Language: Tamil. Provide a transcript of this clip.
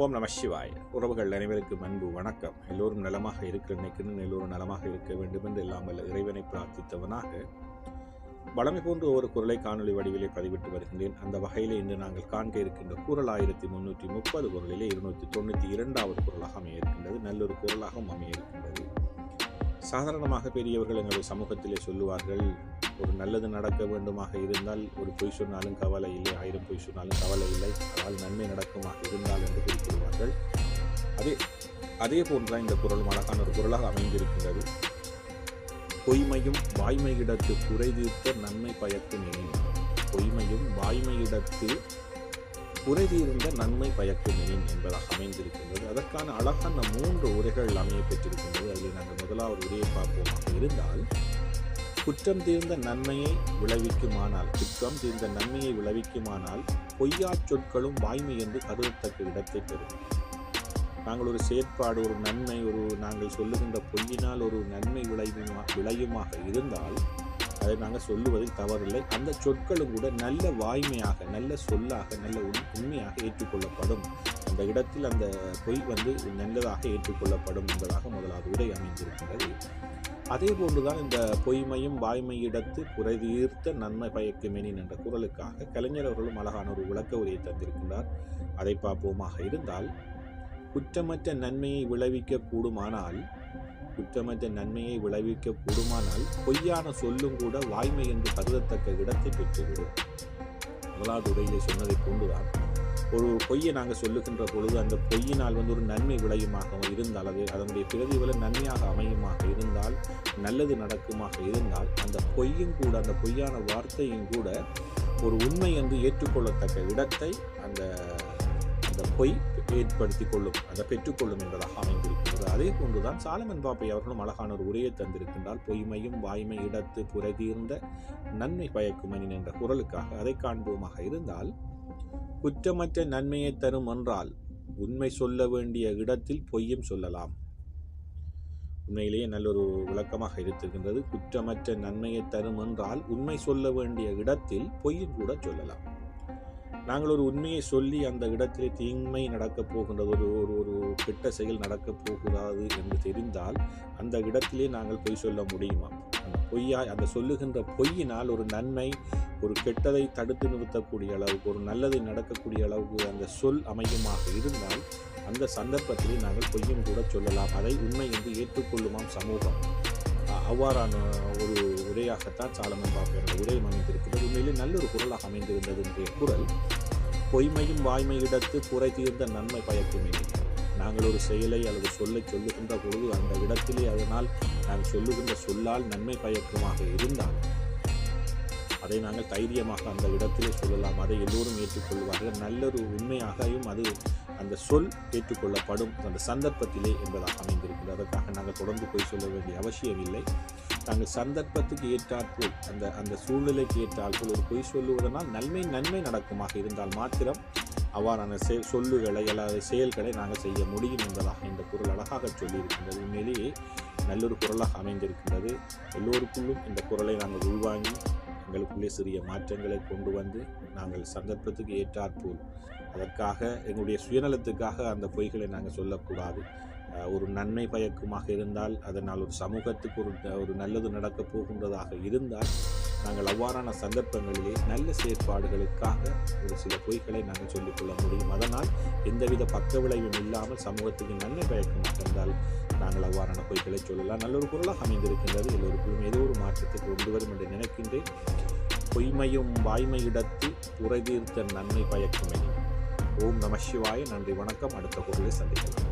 ஓம் நம சிவாய். உறவுகள் அனைவருக்கும் அன்பு வணக்கம். எல்லோரும் நலமாக இருக்கிற நினைக்கிறேன். எல்லோரும் நலமாக இருக்க வேண்டும் என்று எல்லாம் வல்ல இறைவனை பிரார்த்தித்தவனாக வளமை போன்று ஒரு குரலை காணொலி வடிவிலே பதிவிட்டு வருகின்றேன். அந்த வகையிலே இன்று நாங்கள் காண்க இருக்கின்ற குரல் 1330 குரலிலே 292வது குரலாக அமைய இருக்கின்றது. நல்லொரு குரலாகவும் அமைய இருக்கின்றது. சாதாரணமாக பெரியவர்கள் எங்களுடைய சமூகத்திலே சொல்லுவார்கள், ஒரு நல்லது நடக்க வேண்டுமாக இருந்தால் ஒரு பொய் சொன்னாலும் கவலை இல்லை, 1000 பொய் சொன்னாலும் கவலை இல்லை, அதாவது நன்மை நடக்குமாக இருந்தால் என்று குறிப்பிடுவார்கள். அதே போன்றுதான் இந்த குரல் அழகான ஒரு குரலாக அமைந்திருக்கின்றது. பொய்மையும் வாய்மையிடத்து குறை தீர்த்த நன்மை பயக்கும் எனின். பொய்மையும் வாய்மையிடத்து குறை தீர்ந்த நன்மை பயக்கும் எனின் என்பதாக அமைந்திருக்கின்றது. அதற்கான அழகான 3 உரைகள் அமைய பெற்றிருக்கின்றது. அதில் நாங்கள் முதலாவது உரையை பார்ப்போமாக இருந்தால், குற்றம் தீர்ந்த நன்மையை விளைவிக்குமானால் பொய்யா சொற்களும் வாய்மை என்று கருதத்தக்க இடத்தை பெறும். நாங்கள் ஒரு செயற்பாடு, ஒரு நன்மை, நாங்கள் சொல்லுகின்ற பொய்யினால் ஒரு நன்மை விளையுமாக இருந்தால் அதை நாங்கள் சொல்லுவதில் தவறில்லை. அந்த சொற்களும் கூட நல்ல வாய்மையாக, நல்ல சொல்லாக, நல்ல உண்மையாக ஏற்றுக்கொள்ளப்படும். அந்த இடத்தில் அந்த பொய் நல்லதாக ஏற்றுக்கொள்ளப்படும் என்பதாக முதலாவது உரை அமைந்திருக்கின்றது. அதே போன்றுதான் இந்த பொய்மையும் வாய்மையிடத்து குறை தீர்த்த நன்மை பயக்குமெனின் என்ற குரலுக்காக கலைஞர் அவர்களும் அழகான ஒரு விளக்க உரையை தந்திருக்கின்றார். அதை பார்ப்போமாக இருந்தால், குற்றமற்ற நன்மையை விளைவிக்க கூடுமானால் பொய்யான சொல்லும் கூட வாய்மை என்று கருதத்தக்க இடத்தை பெற்றுவிடும். முதலாவது உரையிலே சொன்னதை போன்றுதான், ஒரு பொய்யை நாங்கள் சொல்லுகின்ற பொழுது அந்த பொய்யினால் ஒரு நன்மை விளையுமாக இருந்தால், அதனுடைய பிரதிபலன் நன்மையாக அமையுமாக இருந்தால், நல்லது நடக்குமாக இருந்தால், அந்த பொய்யும் கூட, அந்த பொய்யான வார்த்தையும் கூட ஒரு உண்மை என்று ஏற்றுக்கொள்ளத்தக்க இடத்தை அந்த பொய் ஏற்படுத்திக் கொள்ளும், அதை பெற்றுக்கொள்ளும் என்பதாக அமைந்திருக்கிறது. அதே போன்றுதான் சாலமன் பாப்பை அவர்களும் அழகான ஒரு உரையை தந்திருக்கின்றால், பொய்மையும் வாய்மை இடத்து புரை தீர்ந்த நன்மை பயக்குமெனின் என்ற குரலுக்காக அதை காண்போமாக இருந்தால், குற்றமற்ற நன்மையை தரும் என்றால் உண்மை சொல்ல வேண்டிய இடத்தில் பொய்யும் சொல்லலாம். உண்மையிலேயே நல்லொரு விளக்கமாக இருக்கின்றது. குற்றமற்ற நன்மையை தரும் என்றால் உண்மை சொல்ல வேண்டிய இடத்தில் பொய்யும் கூட சொல்லலாம். நாங்கள் ஒரு உண்மையை சொல்லி அந்த இடத்திலே தீமை நடக்கப் போகின்றது, ஒரு கெட்ட செயல் நடக்கப் போகிறாது என்று தெரிந்தால் அந்த இடத்திலே நாங்கள் பொய் சொல்ல முடியுமா? அந்த சொல்லுகின்ற பொய்யினால் ஒரு நன்மை, ஒரு கெட்டதை தடுத்து நிறுத்தக்கூடிய அளவுக்கு, ஒரு நல்லதை நடக்கக்கூடிய அளவுக்கு அந்த சொல் அமையுமாக இருந்தால் அந்த சந்தர்ப்பத்திலே நாங்கள் பொய்யும் கூட சொல்லலாம். அதை உண்மை என்று ஏற்றுக்கொள்ளுமாம் சமூகம். அவ்வாறான ஒரு உரையாகத்தான் சாலமன் பாப்பை என்ற உரை அமைந்திருக்கிறது. உண்மையிலே நல்லொரு குரலாக அமைந்திருந்தது இன்றைய குரல். பொய்மையும் வாய்மையிடத்து குறை தீர்ந்த நன்மை பயக்குமெனின். நாங்கள் ஒரு செயலை அல்லது சொல்லை சொல்லுகின்ற பொழுது அந்த இடத்திலே அதனால் நாங்கள் சொல்லுகின்ற சொல்லால் நன்மை பயக்குமாக இருந்தால் அதை நாங்கள் தைரியமாக அந்த இடத்திலே சொல்லலாம். அதை எல்லோரும் ஏற்றுக்கொள்வார்கள். நல்லொரு உண்மையாகவும் அந்த சொல் ஏற்றுக்கொள்ளப்படும் அந்த சந்தர்ப்பத்திலே என்பதாக அமைந்திருக்கிறது. அதற்காக நாங்கள் தொடர்ந்து போய் சொல்ல வேண்டிய அவசியம் இல்லை. நாங்கள் சந்தர்ப்பத்துக்கு ஏற்றாற்போல், அந்த சூழ்நிலைக்கு ஏற்றாற்போல் ஒரு பொய் சொல்லுவதனால் நன்மை நடக்குமாக இருந்தால் மாத்திரம் அவ்வாறான சொல்லுகளை அல்லது செயல்களை நாங்கள் செய்ய முடியும் என்பதாக இந்த குரல் அழகாக சொல்லியிருக்கின்றது. உண்மையிலேயே நல்லொரு குரலாக அமைந்திருக்கின்றது. எல்லோருக்குள்ளும் இந்த குரலை நாங்கள் உள்வாங்கி எங்களுக்குள்ளே சிறிய மாற்றங்களை கொண்டு வந்து நாங்கள் சந்தர்ப்பத்துக்கு ஏற்றாற்போல், அதற்காக எங்களுடைய சுயநலத்துக்காக அந்த பொய்களை நாங்கள் சொல்லக்கூடாது. ஒரு நன்மை பயக்குமாக இருந்தால், அதனால் ஒரு சமூகத்துக்கு ஒரு நல்லது நடக்கப் போகின்றதாக இருந்தால் நாங்கள் அவ்வாறான சந்தர்ப்பங்களிலே நல்ல செயற்பாடுகளுக்காக ஒரு சில பொய்களை நாங்கள் சொல்லிக்கொள்ள முடியும். அதனால் எந்தவித பக்க விளைவும் இல்லாமல் சமூகத்துக்கு நன்மை பயக்குமாக இருந்தால் நாங்கள் அவ்வாறான பொய்களை சொல்லலாம். நல்லொரு குரலாக அமைந்திருக்கின்றது. எல்லோருக்குள்ளும் ஏதோ ஒரு மாற்றத்தை கொண்டு வரும் என்று நினைக்கின்றேன். பொய்மையும் வாய்மையிடத்து புரை தீர்த்த நன்மை பயக்குமெனின். ஓம் நம சிவாய. நன்றி, வணக்கம். அடுத்த குரலை சந்திக்கலாம்.